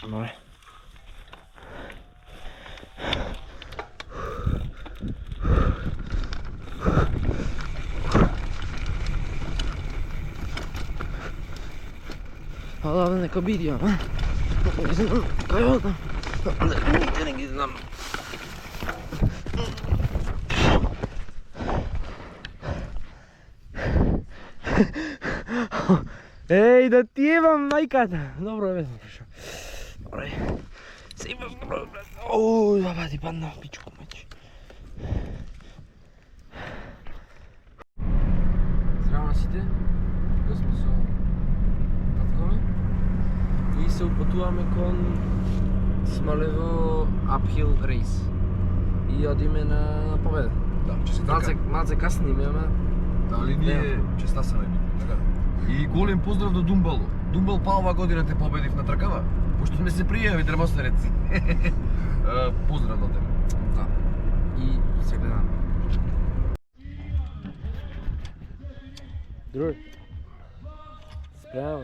Добре. Ала нека биди, ама. Не знам, кај одам. Никде не ги знам. Еј, да ти ебам мајката. Добро е, безам пришao. Добре. Се имам добро. Оу, да ти падна пичко меч. Здраво на сите. Тука сме со таткове. И се упатуваме кон Смолево Uphill Race. И одиме на победа. Да, че се трка. Малце касниме, ама... Да, али ние честа се најби. Така. И голем поздрав до Думбал. Думбал па оваа година те победив на тркава. Пошто сме се пријави дрвостерец. Поздрав до тебе. Да. И се гледаме. Друг. Спрямо.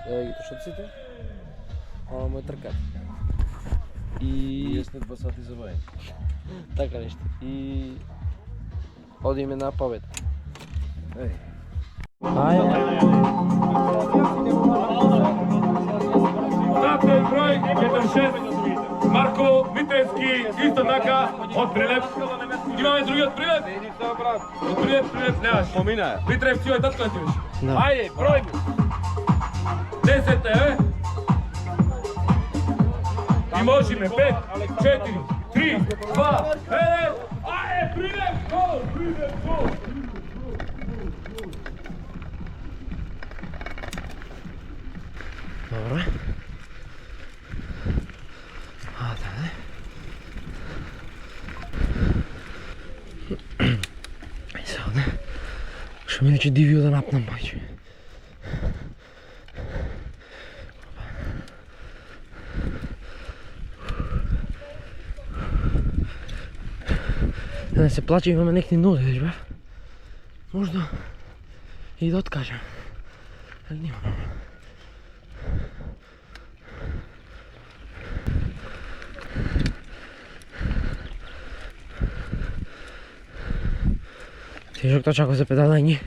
Ева ги тушоците. Ова му е тркат. И... Јас след 2 сати за бај. Така нешто. И... Одиме на победа. Еј. Dakle, broj 1-6, Marko Vitejski, isto така, od Prilep. Imаме други от Прилеп? От Прилеп нямаш. Помина. Витрев си, татко ти беше. Да. Ајде, брoj ми. 10 е, И можеме, 5, 4, 3, 2, 1. Ајде, Прилеп, гол, Прилеп, гол. Добре. А, да, не. Ај сега, не. Што ми рече дивио да напнам, мајче. Да не се плаче, имаме некни нозе, виж, бе. Можда и да откажем. Али немам. Тежок точако за педалање.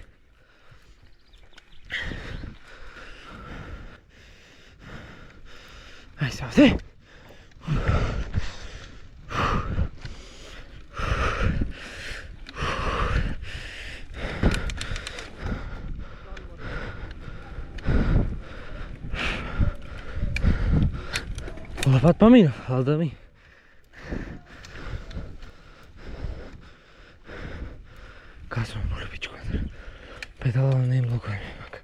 Ај сега, се! Ова пат па минав, али да ми. Казвам, моля пичко, педала не им блокуjem имак.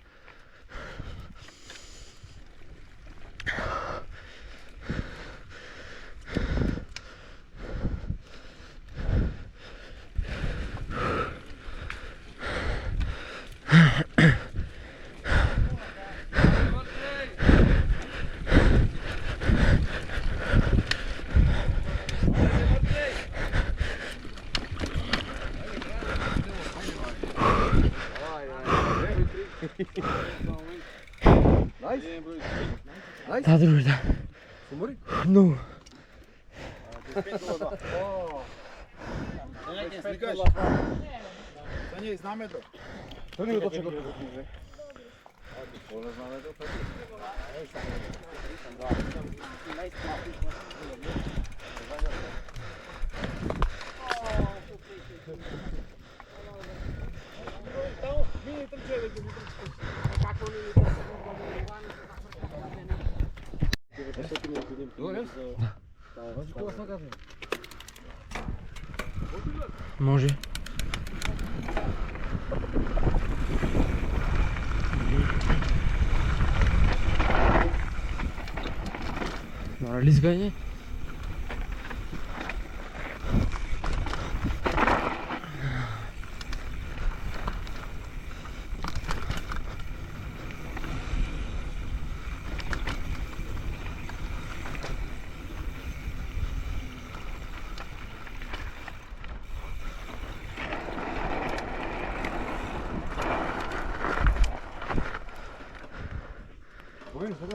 Најс? Да, други, да. Сумори? Многу. Сликаш? За ние знаме до. Тоа не го дочекав. Може. Добре, лизгање.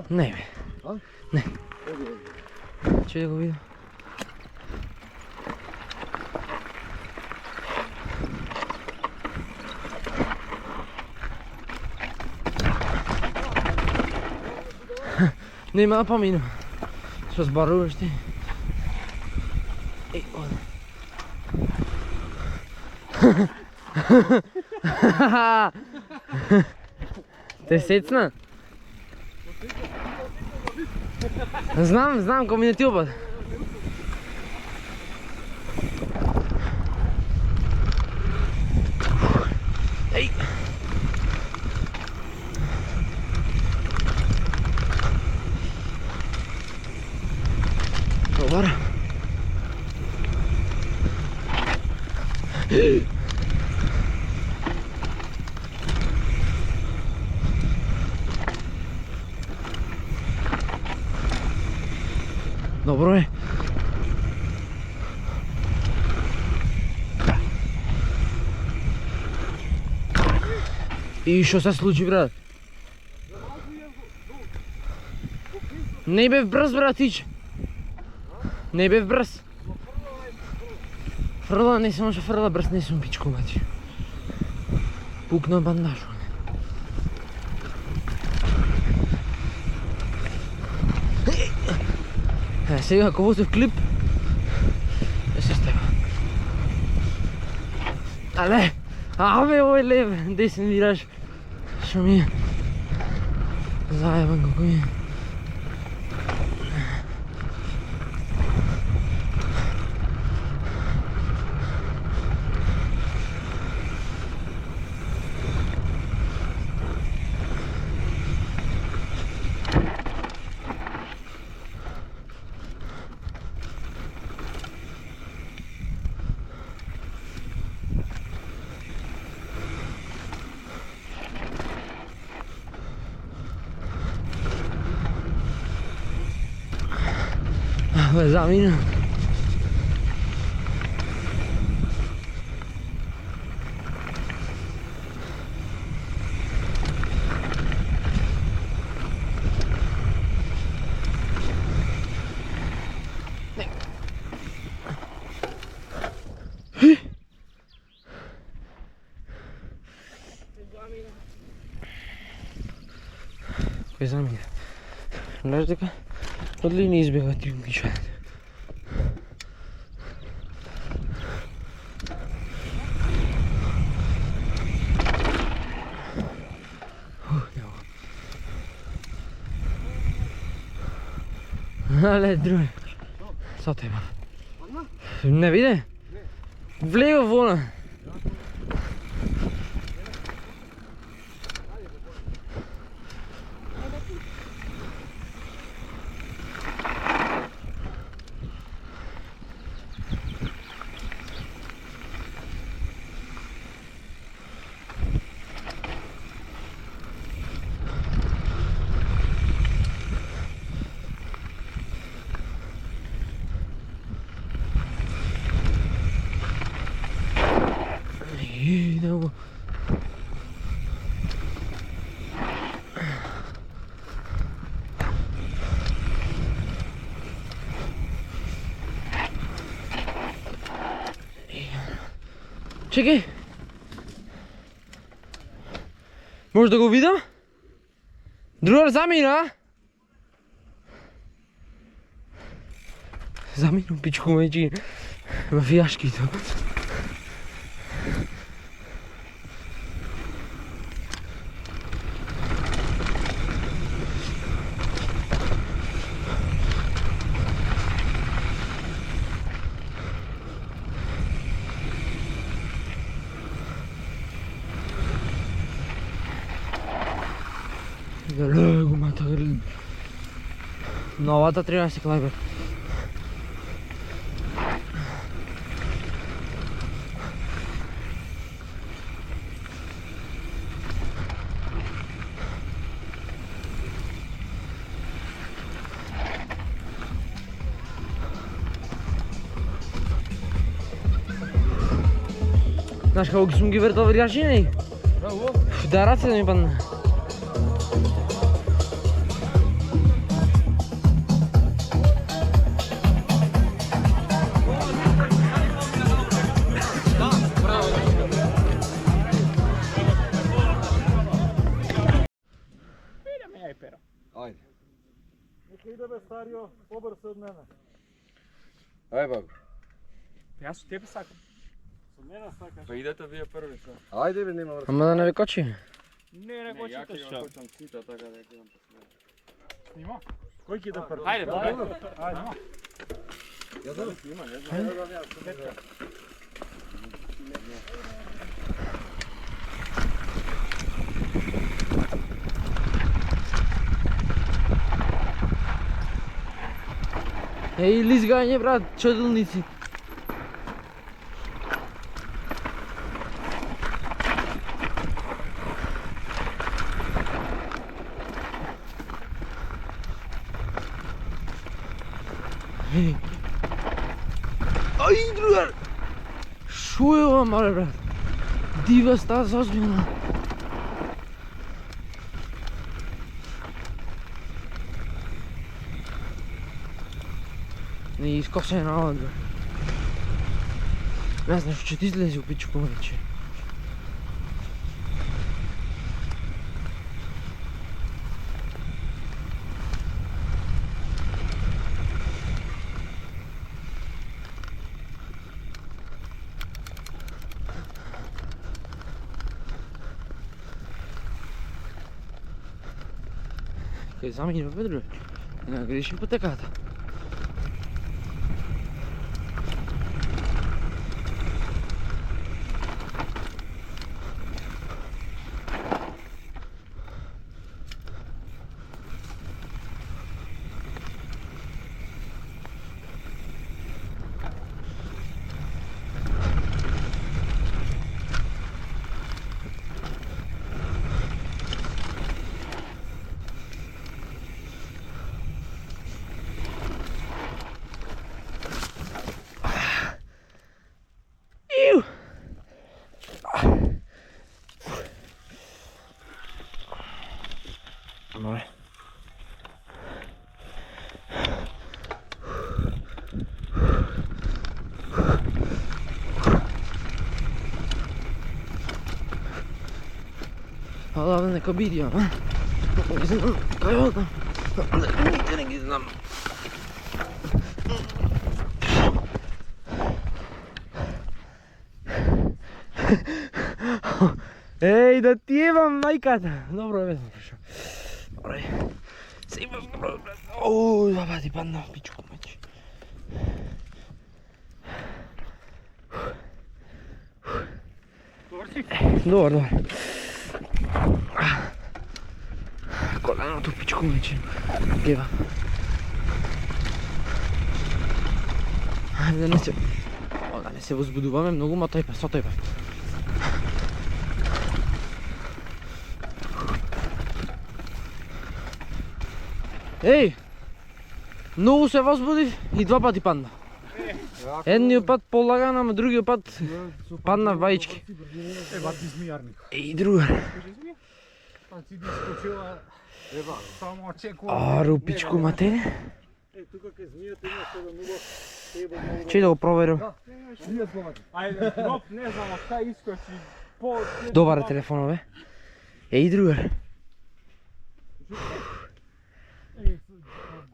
Не бе. А? Не. Че да го видам. Нема да поминам. Што зборуваш ти? Еј, оде. Те сецна? Знам, кој ми не ти обад. Еј! Добар. Добро е. И што се случи, брат? Не бев брз, братич. Не бев брз. Фрла, не се може фрла брз, не сум пичко, бати. Пукна бандаж. Сега, ако возив клип, не се стега. Але, абе, овој лев, десен вираж, шо ми е заебан како ми е. Beh, zamina. Кој замина? Знаеш дека од линија избега ти умичаат. Але, друге. Со тебе. Не виде? Влево вона. Идемо. Чекай. Може да го видам? Другар замина. Заминам пичко меѓи мафијашкито. Гумата, новата треба да се клајбе. Знаеш како сум ги вртал вирјашини? Да, раце да ми падна. Ај Pero. Ајде. Нека иде бе старио, побрз од мене. Ајде бабу. Јас со тебе сакам. Со мене сакаш. Па идете вие први се. Ајде бе, нема врска. Ама да не ви кочи. Не го читаш што. Почнам цита така да гледам после. Снима? Кој ќе иде први? Ајде, добре. Ајде. Ја знам. Има, не знам. Еј, лизгање, брат, чудилници. Еј. Ај, другар! Шо е ова, мале, брат? Дива стаза, озбилно. Не искосена овде. Не знам што ќе ти излезе у пичку вече. Кај заминува ведро. Не грешим патеката. Добре. Ала нека биди, ама. Не знам, кај одам. Никаде не ги знам. Еј, да ти ебам мајката. Добро е, везно пришao. Добре. Се имам добро, брат. Оу, баба ти падна, пичку мајче. Добар си? Добар, добар. Коленото пичку мајче. Гева. Да не се... Да не се возбудуваме многу, ма тој па, со тој па. Еј! Многу се возбудив и два пати падна. Едниот пат полаган, ама другиот пат падна вајчки. Е, бати змијарник. Еј, друга. Па ти би скочила. Само очекувам. Ару, пичку матере. Е, тука кај змијата има што да много. Чеј да го проверам. Ајде, роп, не знам, а кај искочи по... Добар е телефонот, бе. Еј, друга. Е,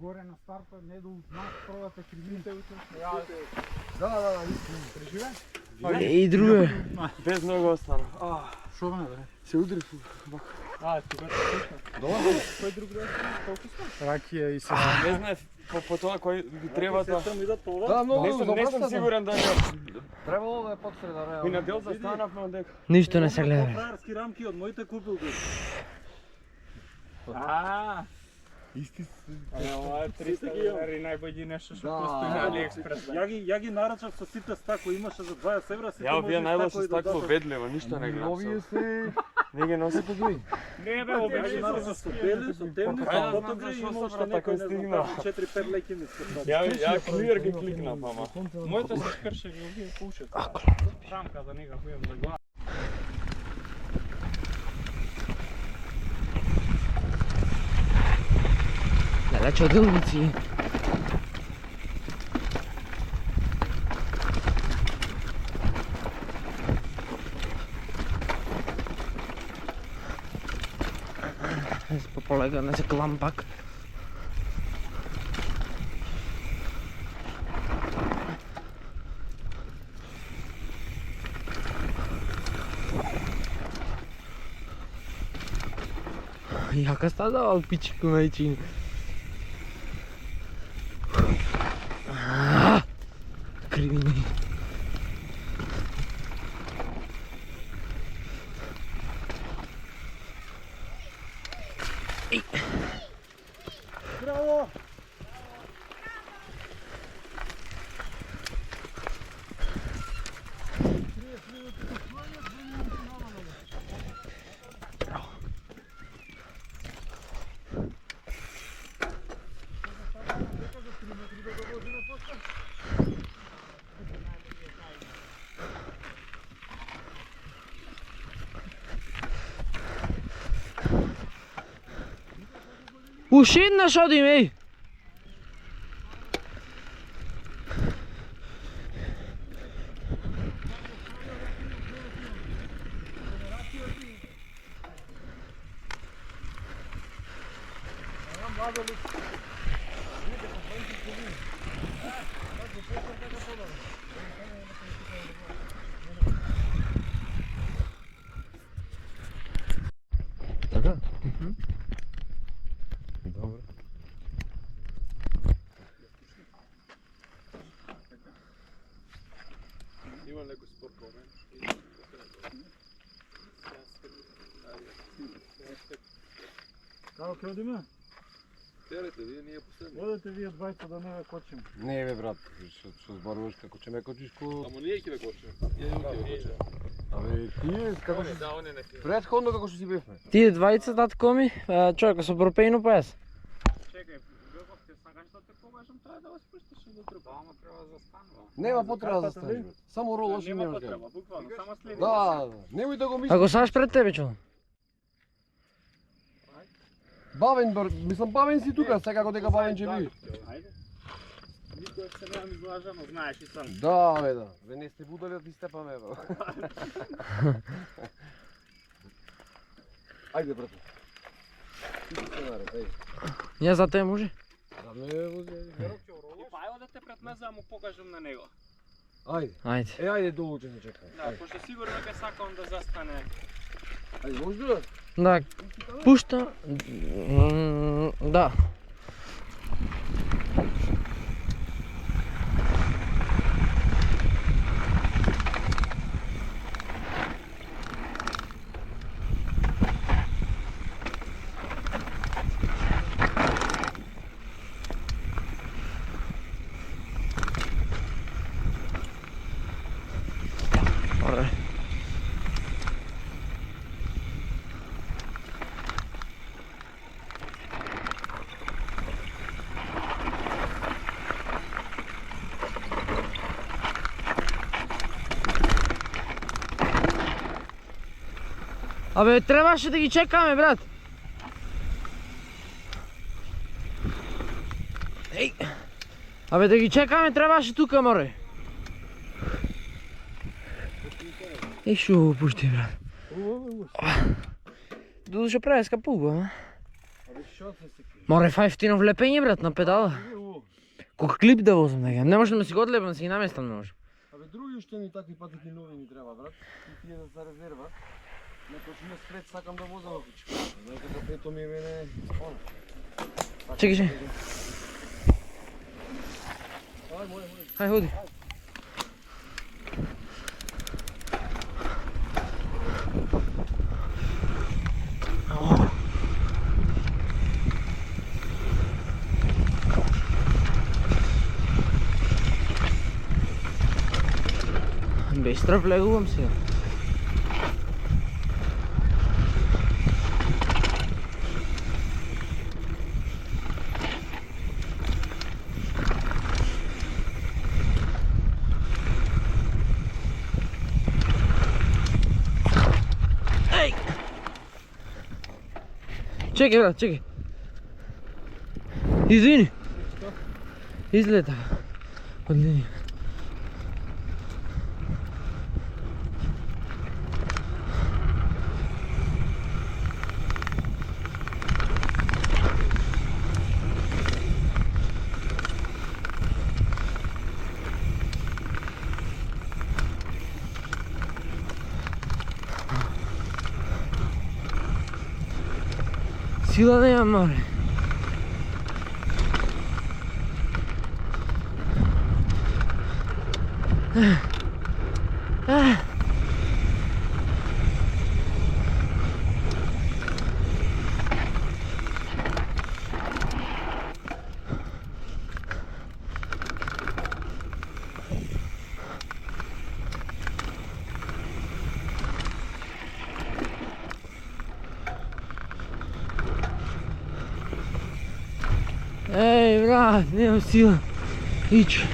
горе на старта, не до нас, првата кривините. Да, преживе? Еј, друга. Без нога остана. Шо ме, бе? Се удрив. Тука кој друг да колку сме? Ракија и се. Не знаев по тоа кој би треба да... Да, многу, Не сум сигурен да не... Требало да е подсреда, реално. И на дел застанавме одека. Ништо не се гледа. Фраерски рамки од моите купил ги. Исти се. Ова е 300 евра најбољи нешто што постои на Алиекспрес. Ја ги нарачав со сите стако, имаше за 20 евра, сите Ја, вие можеш најлошо стако и да стакло дадат. ведливо, ништо не гледам. се... Не ги носи по други. Не бе, Ја ги обичај нарачав со бели, со темни, Ајде, со знам фотографи и зашо има се, уште брат, некој, ако не знам, стигнал. 4-5 леки ми скртат. Ја клиер ги кликнав, ама. Моето се скрше ги овие пушат. Рамка за нега која за глава. Леле, чудилници. полека, не се клам пак. Jaka stada alpičku najčin. Krivini. Браво! Уши еднаш одим, еј! Така? Добро. Има некој спорт момент. Како ќе одиме? Терете, вие ние последни. Одете вие двајца да не ве кочим. Не бе брат, што зборуваш како ќе ме кочиш ко... Ама ние ќе ве кочиме. Ја ќе ве кочиме. Абе, тие како што... Да, оне не ќе. Предходно како што си бевме. Тие двајца татко ми, човека со пропејно појас. Чекај, Гргов, ќе сакаш да те покажам тоа да вас пуштиш до трупа, ама треба да застанува. Нема потреба да Картата станеш. ли? Само ролаш и Нема нема потреба, треба. буквално, само следи. Да, немој да го мислиш. Ако саш пред тебе, чувам. Бавен, мислам бавен си тука, секако дека бавен ќе видиш. Ајде. Никој се немам излажано, знаеш и сам. Да, бе, да. Ве не сте будали да ти степаме, бе. Ајде, брате. Ти се наред, ајде. Ја за те може? Да ме вози. И па ајде да те пред нас да му покажам на него. Ајде. Ајде. Ајде долу ќе се чекаме. Да, пошто сигурно ќе сакам да застане. Ајде, може да? Да, пушта. Да. Добре. Абе, требаше да ги чекаме, брат. Еј. Абе, да ги чекаме, требаше тука, море. Еј, шо го пушти, брат. Додуше преска пуга, а? Абе, што се секи? Море, фајфтино влепење, брат, на педала. Колко клип да возам, дека. Не можем да си го одлепам, да си ги наместам, не можем. Абе, други што ни такви патики нови ни треба, брат. И тие за резерва. Некој што ме спред сакам да возам опичко. Знај дека пето ми мене... Чекай, чекай. Ај, мој. Хај, ходи. Бестро влегувам сега. Ей! Чекай, брат, чекай. Извини. Излета. Од линија. Сила нема, море. Ej, brат, nemam sila. Ići.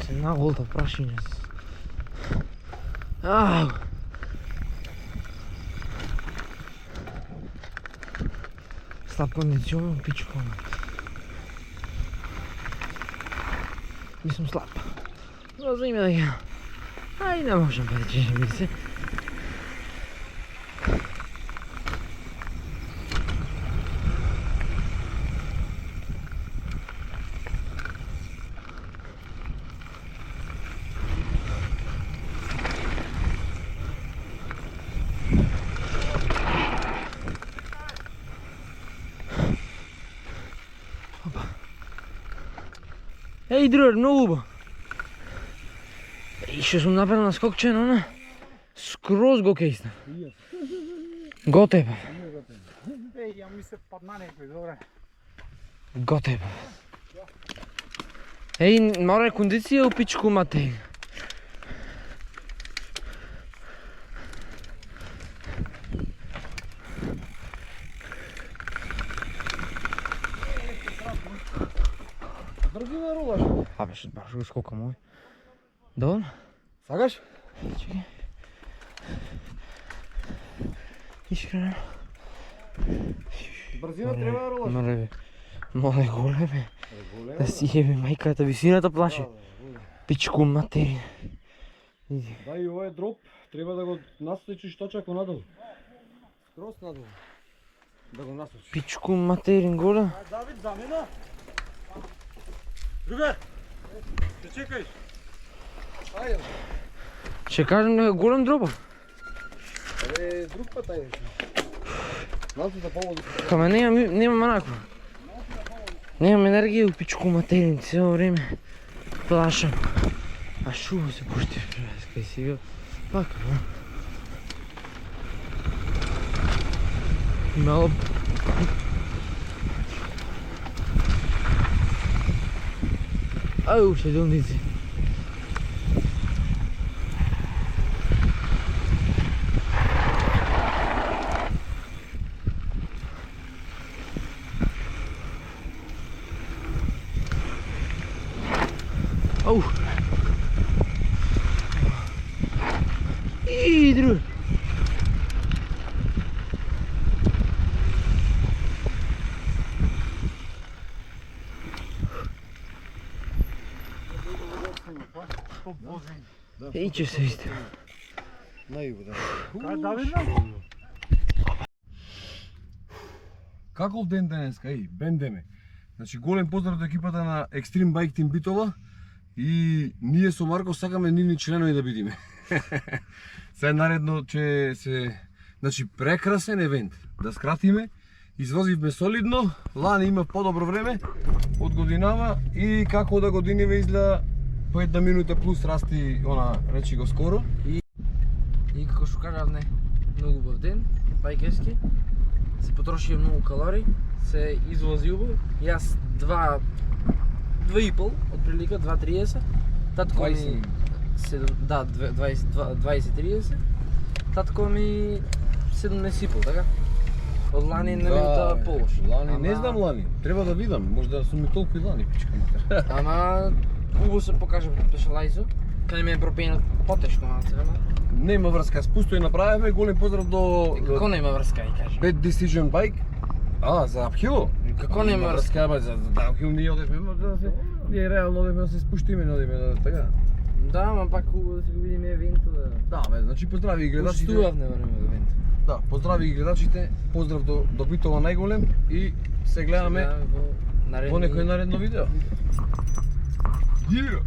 Se navolta prašinjac. Ау! Слаб кондицион, пичко. Мислам слаб. Но за име да ја. Ај, не можем да речем се. Ej, drugar, mnogo ubo. И што сум направил на скокче, но скроз го кейсна. Готева. Ej, ja mi se padna nekaj, dobro. Готева. Ej, мора кондиција у пичку мате. Брзина рулаш. Абе, што баш го скокам овој. Доволно? Сакаш? Чекай. Искрено. Брзина треба да рулаш. Мале, мале големе. Да си ебе мајката, висината плаши. Пичку материна. Иди. Да, и овој дроп треба да го насочиш точако надолу. Скроз надолу. Да го насочиш. Пичку материн голем. Давид, за мене? Другар! Те чекаеш? Ајде. Ще кажем дека голем дропа. Абе, друг пат ајде. Малку да поводу. Кама немам онако. Немам енергија у пичку материн цело време. Плашам. А шо се пуштиш, кај си бил? Пака, бе. Мало... Ау, ще донници. Ау. Идру. Иće se isto. Најубо, да. Кај Давид? Каков ден денеска, бендеме. Значи голем поздрав до екипата на Extreme Bike Team Битола и ние со Марко сакаме нивни членови да бидиме. Сега наредно ќе се, значи прекрасен евент, да скратиме. Извозивме солидно, лани има подобро време од годинава и како да годиниве изгледа по една минута плюс расти, она речи го скоро. И како што кажав, не, многу убав ден, бајкерски. Се потроши многу калории, се извози убаво. Јас 2,5, отприлика 2,30. Татко ми 20-30. Татко ми 17,5, така? Од лани не ми тоа полоши. Лани, не знам лани, треба да видам, може да сум и толку и лани, пичка матер. Ама убаво се покажа пешалајзо, каде ми е пропенат потешко малце, ама. Нема врска, спусто и направивме, голем поздрав до Како нема врска, и кажи? Bad Decision Bike. За Uphill? Како нема врска? Бе, за Uphill ние одевме, Ние реално одиме да се спуштиме, не одиме да така. Да, ама пак хубаво да си го видиме евентот. Да, бе, значи поздрави и гледачите. Пуштувавме време до евентот. Да, поздрави и гледачите. Поздрав до Битола најголем и се гледаме во некој наредно видео. Yeah.